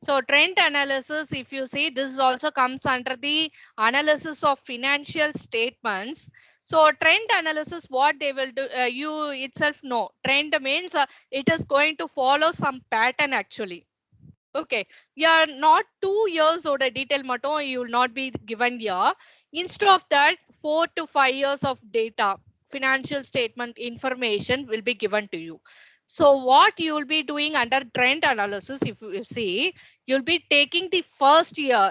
So trend analysis, if you see, this is also comes under the analysis of financial statements. So trend analysis, what they will do, you itself know. Trend means it is going to follow some pattern actually. Okay, yeah, not 2 years or the detail matter you will not be given here. Instead of that, 4 to 5 years of data, financial statement information will be given to you. So what you will be doing under trend analysis, if you see, you'll be taking the first year,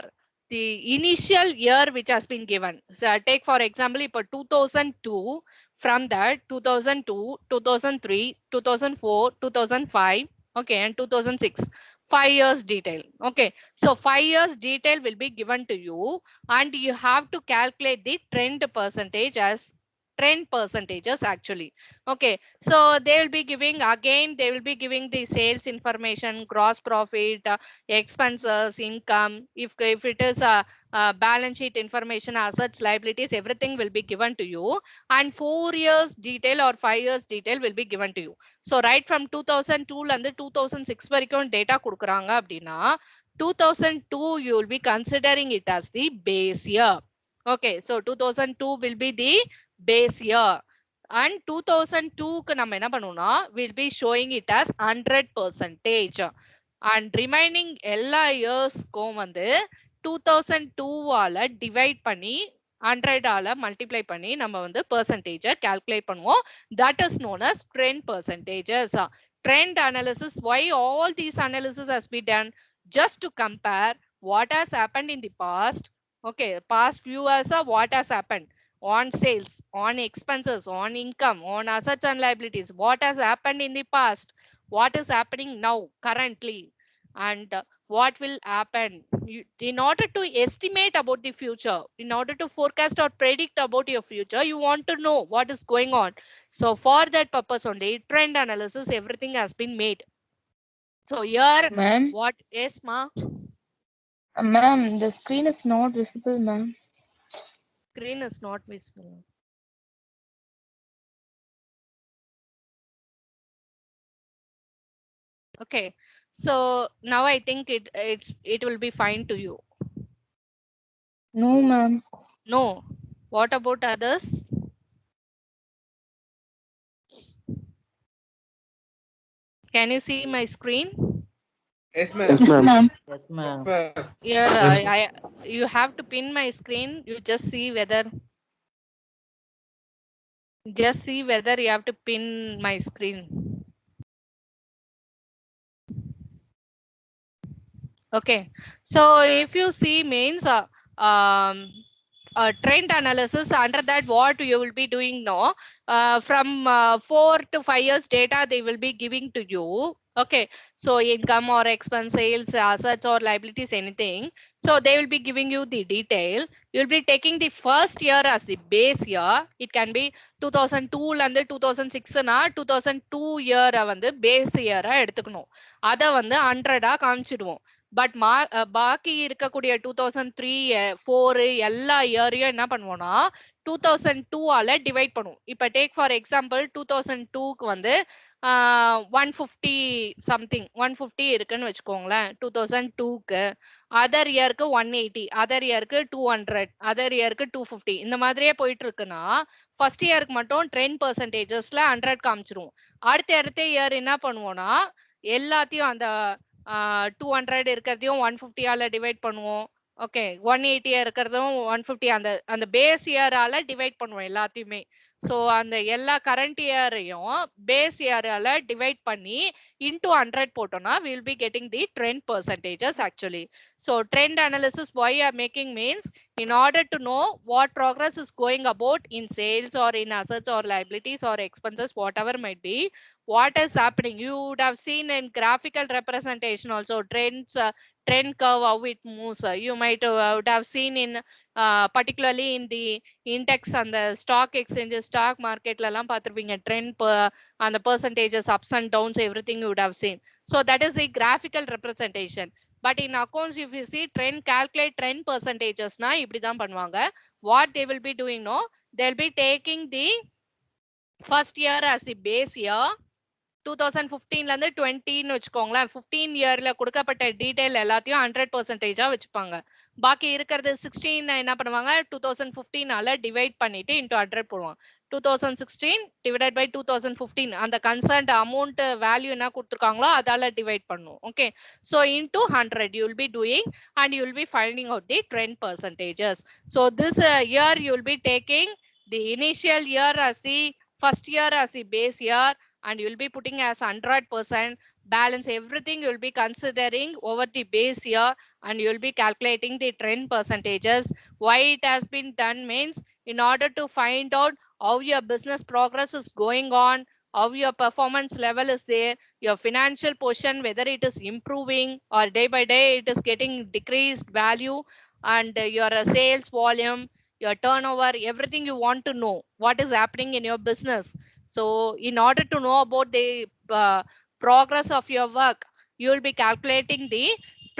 the initial year which has been given. So take for example, if 2002, from that 2002, 2003, 2004, 2005, okay, and 2006. 5 years detail. Okay, so 5 years detail will be given to you, and you have to calculate the trend percentage as trend percentages actually. Okay, so they will be giving, again they will be giving the sales information, gross profit, expenses, income. If it is a balance sheet information, assets, liabilities, everything will be given to you, and 4 years detail or 5 years detail will be given to you. So right from 2002 and 2006 வரைக்கும் data கொடுக்குறாங்க அப்படின்னா 2002 you will be considering it as the base year. Okay, so 2002 will be the base year, and 2002 க்கு நம்ம என்ன பண்ணுவோம்னா will be showing it as 100%, and remaining எல்லா இயர்ஸ்க்கும் வந்து 2002 ஆல டிவைட் பண்ணி 100 ஆல மல்டிப்ளை பண்ணி நம்ம வந்து பெர்சன்டேஜை கால்குலேட் பண்ணுவோம். That is known as trend percentages. Trend analysis, why all these analysis has been done? Just to compare what has happened in the past. Okay, past few years, what has happened on sales, on expenses, on income, on assets and liabilities. What has happened in the past? What is happening now, currently? And what will happen in order to estimate about the future, in order to forecast or predict about your future, you want to know what is going on. So for that purpose only, trend analysis, everything has been made. So here, Ma'am, what is ma? ma'am, the screen is not visible, ma'am. Screen is not visible. Okay, so now I think it will be fine to you. No, ma'am. No, what about others? Can you see my screen? Yes, ma'am. Yes, ma'am. Yes, ma'am. Here, Yes. you have to pin my screen. You just see whether you have to pin my screen. Okay, so if you see means trend analysis, under that what you will be doing now, from 4 to 5 years data they will be giving to you. Okay, so income or expense, sales, assets or liabilities, anything. So they will be giving you the detail. You'll be taking the first year as the base year. It can be 2002 and 2006 na 2002 year வந்து base year எடுத்துக்கணும். அதை வந்து 100 காமிச்சிடுவோம். But பாக்கி இருக்கக்கூடிய 2003 4 எல்லா இயரையும் என்ன பண்ணுவோம்னா 2002 ஆல டிவைட் பண்ணுவோம். இப்ப டேக் ஃபார் எக்ஸாம்பிள் 2002க்கு வந்து 150 சம்திங் 150 இருக்குன்னு வச்சுக்கோங்களேன் 2002க்கு. அதர் இயருக்கு 180, அதர் இயருக்கு 200, அதர் இயருக்கு 250, இந்த மாதிரியே போயிட்டு இருக்குன்னா ஃபர்ஸ்ட் இயருக்கு மட்டும் 10%ல 100 காமிச்சிருவோம். அடுத்த இயர் என்ன பண்ணுவோம்னா எல்லாத்தையும் அந்த 200 இருக்கிறதையும் 150 ஆல டிவைட் பண்ணுவோம். ஓகே, 180 இருக்கிறதும் 150 அந்த பேஸ் இயரால டிவைட் பண்ணுவோம் எல்லாத்தையுமே. சோ அந்த எல்லா கரண்ட் இயரையும் பேஸ் இயரால டிவைட் பண்ணி into 100 போட்டோம்னா we will be getting the trend percentages actually. So trend analysis why I am making means in order to know what progress is going about in sales or in assets or liabilities or expenses, whatever might be, what is happening. You would have seen in graphical representation also trends, trend curve, how it moves. You might would have seen in particularly in the index and the stock exchanges, stock market la எல்லாம் பார்த்திருப்பீங்க trend and the percentages ups and downs, everything you would have seen. So that is the graphical representation. But in accounts, if you see trend, calculate trend percentages na இப்படி தான் பண்ணுவாங்க. What they will be doing, no, they'll be taking the first year as the base year. 2015ல இருந்து 20ன்னு வச்சுக்கோங்களேன். 15 இயர்ல கொடுக்கப்பட்ட detail எல்லாத்தையும் 100%ஆ வச்சுப்பாங்க. பாக்கி இருக்கிறது 16 என்ன பண்ணுவாங்க, 2015ஆல டிவைட் பண்ணிட்டு இன்டூ 100 போடுவாங்க. 2016 டிவைடட் பை 2015 அந்த கன்சர்ன்ட் அமௌண்ட் வேல்யூ என்ன கொடுத்துருக்காங்களோ அதால டிவைட் பண்ணும். Okay, so into 100 you will be doing and you will be finding out the trend percentages. So this year you will be taking the initial year as the first year as the base year and you will be putting as 100%. Balance everything you will be considering over the base year and you will be calculating the trend percentages. Why it has been done means in order to find out how your business progress is going on, how your performance level is there, your financial position, whether it is improving or day by day it is getting decreased value, and your sales volume, your turnover, everything you want to know what is happening in your business. So in order to know about the progress of your work, you will be calculating the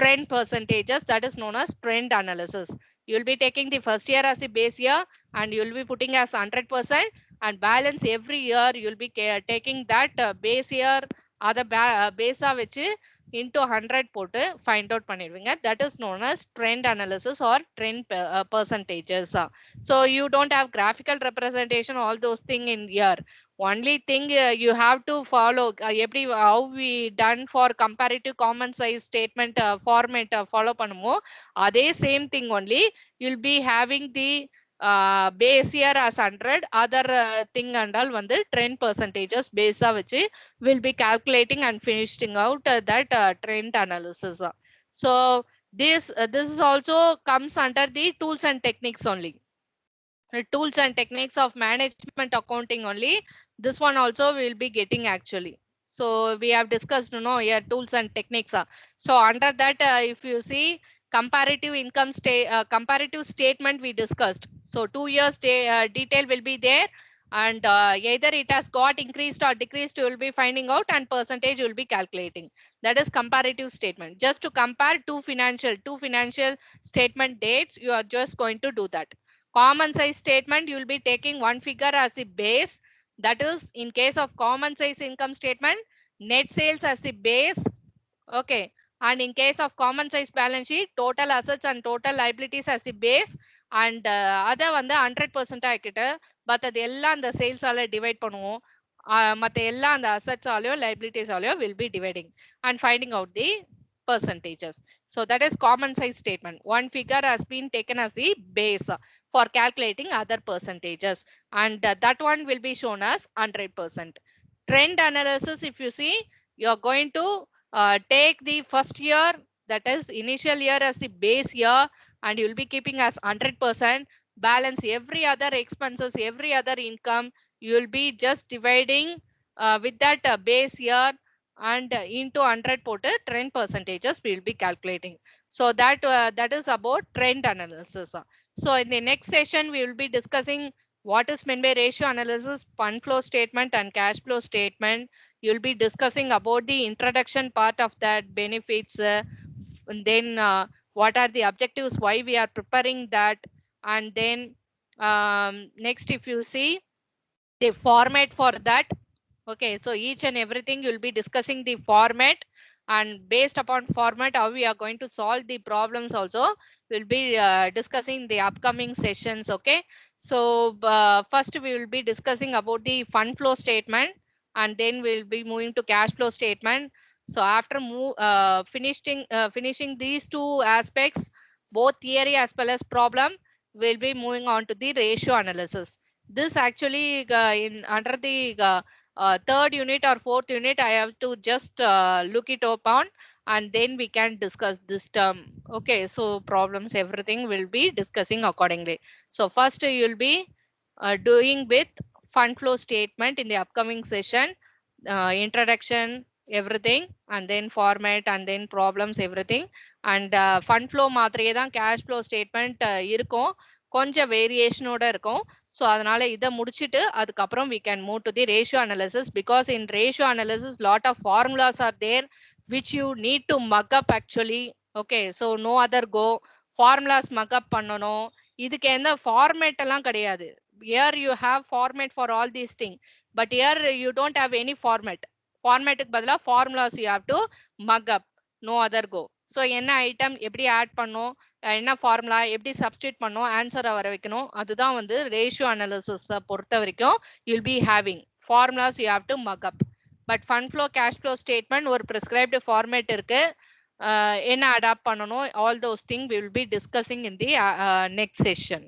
trend percentages, that is known as trend analysis. You will be taking the first year as a base year and you will be putting as 100% and balance every year you will be taking that base year other base which into 100 போட்டு find out பண்ணிடுவீங்க. That is known as trend analysis or trend percentages. So you don't have graphical representation, all those thing in here. Only thing you have to follow எப்படி how we done for comparative common size statement format follow பண்ணுமோ அதே same thing only. You'll be having the base year as 100, other thing and all வந்து trend percentages base வச்சு will be calculating and finishing out that trend analysis. So this is also comes under the tools and techniques only. Tools and techniques of management accounting only. This one also we will be getting actually. So we have discussed, here tools and techniques. So under that, if you see comparative income comparative statement we discussed. So 2 years detail will be there, and either it has got increased or decreased, you will be finding out, and percentage you will be calculating. That is comparative statement. Just to compare two financial statement dates, you are just going to do that. Common size statement, you will be taking one figure as the base. That is, in case of common size income statement, net sales as the base. Okay. And in case of common size balance sheet, total assets and total liabilities as the base. And other one the 100% ஆக்கிட்டு மற்றது எல்லாம் அந்த sales ஆல divide பண்ணுவோம். மற்ற எல்லாம் அந்த assets ஆலையோ liabilities ஆலையோ will be dividing and finding out the percentages. So that is common size statement. One figure has been taken as the base for calculating other percentages, and that one will be shown as 100%. Trend analysis, if you see, you are going to take the first year, that is initial year as the base year, and you will be keeping as 100%. Balance every other expenses, every other income, you will be just dividing with that base year and into 100 போட்டு trend percentages we will be calculating. So that is about trend analysis. So in the next session we will be discussing what is meant by ratio analysis, fund flow statement and cash flow statement. You will be discussing about the introduction part of that, benefits, and then what are the objectives, why we are preparing that, and then next if you see the format for that. Okay, so each and everything you'll be discussing the format, and based upon format how we are going to solve the problems also we'll be discussing the upcoming sessions. Okay, so first we will be discussing about the fund flow statement, and then we'll be moving to cash flow statement. So after finishing these two aspects, both theory as well as problem, we'll be moving on to the ratio analysis. This actually in under the third unit or fourth unit, I have to just look it up on, and then we can discuss this term. Okay, so problems, everything will be discussing accordingly. So first you'll be doing with fund flow statement in the upcoming session, introduction, everything, and then format, and then problems, everything. And fund flow மாதிரியே தான் cash flow statement இருக்கும், கொஞ்சம் வேரியேஷனோட இருக்கும். So அதனால இதை முடிச்சுட்டு அதுக்கப்புறம் we can move to the ratio analysis, because in ratio analysis lot of formulas are there which you need to mug up actually. Okay, so no other go, formulas mug up பண்ணணும். இதுக்கு எந்த format எல்லாம் கிடையாது. Here you have format for all these things, but here you don't have any format. ஃபார்மேட்டுக்கு பதிலா formulas you have to mug up, no other go. So என்ன item எப்படி add பண்ணும், என்ன ஃபார்முலா எப்படி சப்ஸ்டியூட் பண்ணும், ஆன்சரை வர வைக்கணும். அதுதான் வந்து ரேஷியோ அனாலிசிஸ் பொறுத்த வரைக்கும் you'll be having formulas you have to mug up. But fund flow cash flow statement ஒரு ப்ரிஸ்கிரைப்டு ஃபார்மேட் இருக்கு, என்ன அடாப்ட் பண்ணணும், all those thing we will be discussing in the next session.